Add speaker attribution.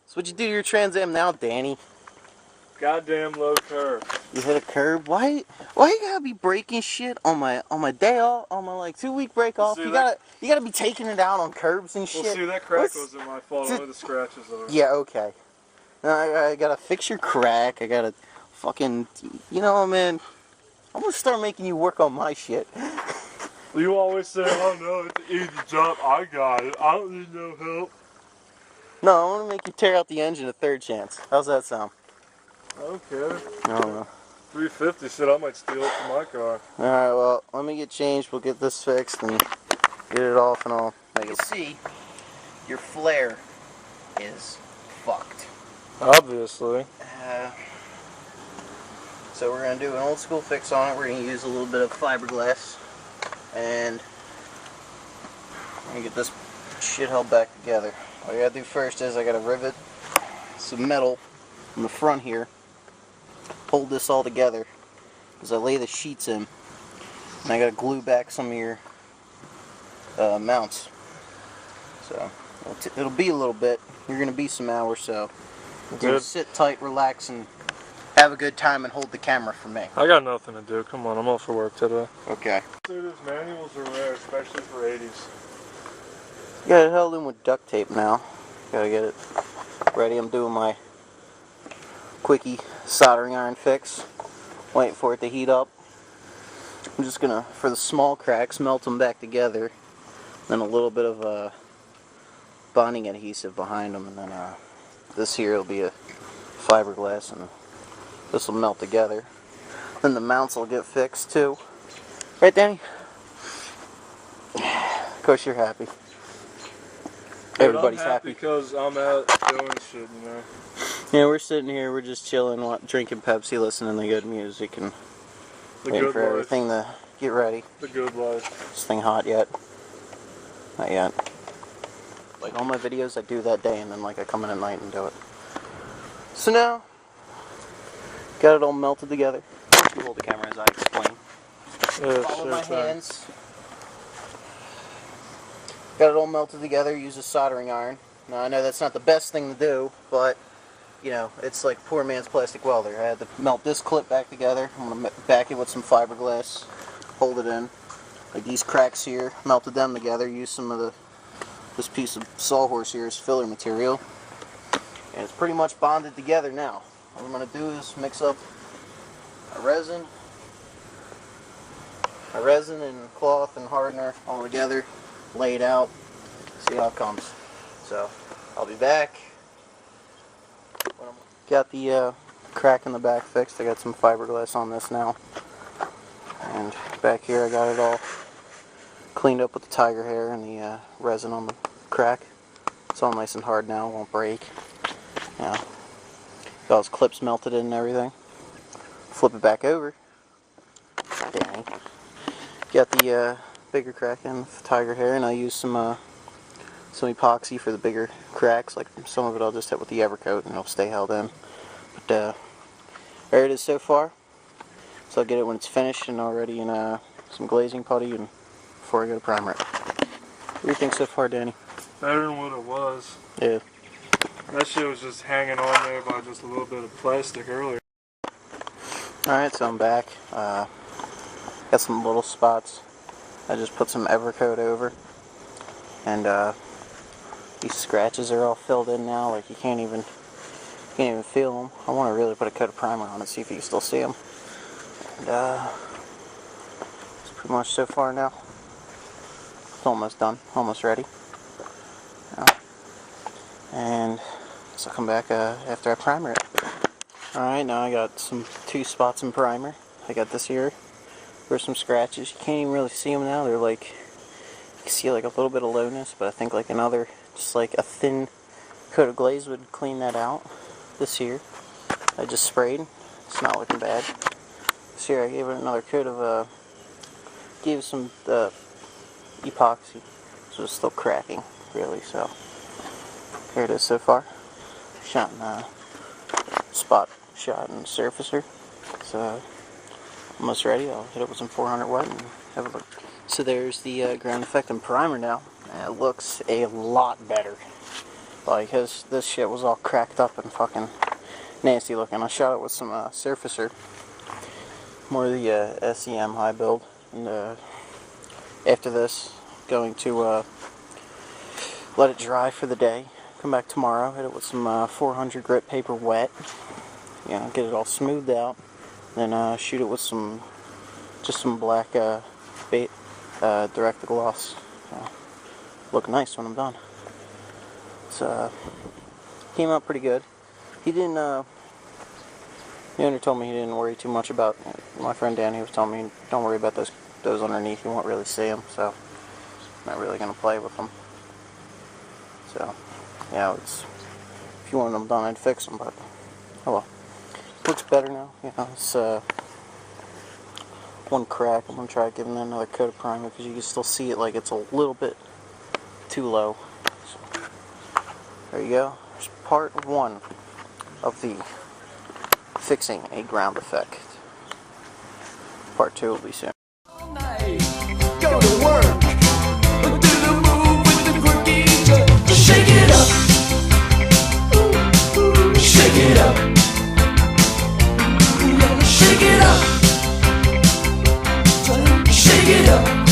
Speaker 1: So what'd you do to your Trans Am now, Danny?
Speaker 2: Goddamn low curve.
Speaker 1: You hit a curb? Why you gotta be breaking shit on my day off, on my like 2-week break off? You gotta be taking it out on curbs and shit.
Speaker 2: Well, see, that crack wasn't my fault. Only the scratches are.
Speaker 1: Yeah, okay. I gotta fix your crack. I gotta fucking, you know, man. I'm gonna start making you work on my shit.
Speaker 2: You always say, "Oh no, it's an easy job. I got it. I don't need no help."
Speaker 1: No, I want to make you tear out the engine a third chance. How's that sound?
Speaker 2: Okay.
Speaker 1: I don't know.
Speaker 2: 350 shit, I might steal it from my car.
Speaker 1: Alright, well, let me get changed. We'll get this fixed and get it off and all. You see, your flare is fucked.
Speaker 2: Obviously.
Speaker 1: So we're going to do an old school fix on it. We're going to use a little bit of fiberglass. And I'm going to get this shit held back together. All you got to do first is I got to rivet some metal in the front here. Hold this all together as I lay the sheets in. And I got to glue back some of your mounts. So it'll be a little bit. You're going to be some hours, so just sit tight, relax, and have a good time and hold the camera for me.
Speaker 2: I got nothing to do. Come on, I'm off for work today.
Speaker 1: Okay.
Speaker 2: Dude, these manuals are rare, especially for 80s.
Speaker 1: Got it held in with duct tape now. Gotta get it ready. I'm doing my quickie soldering iron fix. Waiting for it to heat up. I'm just gonna, for the small cracks, melt them back together. Then a little bit of bonding adhesive behind them, and then this here will be a fiberglass, and this will melt together. Then the mounts will get fixed too. Right, Danny? Of course you're happy.
Speaker 2: Dude,
Speaker 1: everybody's
Speaker 2: I'm happy because I'm out doing shit, you know.
Speaker 1: Yeah, we're sitting here, we're just chilling, drinking Pepsi, listening to good music, and waiting for everything to get ready.
Speaker 2: The good life.
Speaker 1: This thing hot yet? Not yet. Like all my videos I do that day, and then like I come in at night and do it. So now, got it all melted together. You hold the camera as I explain. Follow my hands. Got it all melted together, use a soldering iron. Now I know that's not the best thing to do, but you know, it's like poor man's plastic welder. I had to melt this clip back together. I'm going to back it with some fiberglass, hold it in. Like these cracks here, melted them together, use some of this piece of sawhorse here as filler material. And it's pretty much bonded together now. What I'm going to do is mix up a resin and cloth and hardener all together, lay it out, see how it comes. So, I'll be back. Got the crack in the back fixed. I got some fiberglass on this now. And back here I got it all cleaned up with the tiger hair and the resin on the crack. It's all nice and hard now, won't break. Yeah. Got those clips melted in and everything. Flip it back over. Dang. Got the bigger crack in with the tiger hair, and I use some epoxy for the bigger cracks. Like some of it I'll just hit with the Evercoat and it'll stay held in. But there it is so far. So I'll get it when it's finished and already in some glazing putty and before I go to primer it. What do you think so far, Danny?
Speaker 2: Better than what it was.
Speaker 1: Yeah.
Speaker 2: That shit was just hanging on there by just a little bit of plastic earlier.
Speaker 1: Alright, so I'm back. Got some little spots. I just put some Evercoat over. And these scratches are all filled in now, like you can't even feel them. I want to really put a coat of primer on it, see if you can still see them. And it's pretty much so far now. It's almost done, almost ready. And so I'll come back after I primer it. Alright, now I got 2 spots in primer. I got this here. There's some scratches. You can't even really see them now. They're like, you can see like a little bit of lowness, but I think like another, just like a thin coat of glaze would clean that out. This here, I just sprayed. It's not looking bad. This here, I gave it another coat of, gave some epoxy. So it's still cracking, really, so. Here it is so far. Shot in spot shot and surfacer. So almost ready. I'll hit it with some 400 watt and have a look. So there's the ground effect and primer now. It looks a lot better. like this shit was all cracked up and fucking nasty looking. I shot it with some surfacer, more of the SEM high build, and after this, going to let it dry for the day. Come back tomorrow, hit it with some 400 grit paper wet, you know, get it all smoothed out, then shoot it with just some black bait direct gloss. Look nice when I'm done. So came out pretty good. He didn't. The owner told me he didn't worry too much about. My friend Danny was telling me, don't worry about those underneath. You won't really see them. So I'm not really gonna play with them. So yeah, if you wanted them done, I'd fix them. But oh well. Looks better now. You know, it's one crack. I'm gonna try giving it another coat of primer because you can still see it like it's a little bit too low. So, there you go. There's part 1 of the fixing a ground effect. Part 2 will be soon.
Speaker 3: Go to work, do the move with the quirky jerk. Shake it up, shake it up, shake it up, shake it up.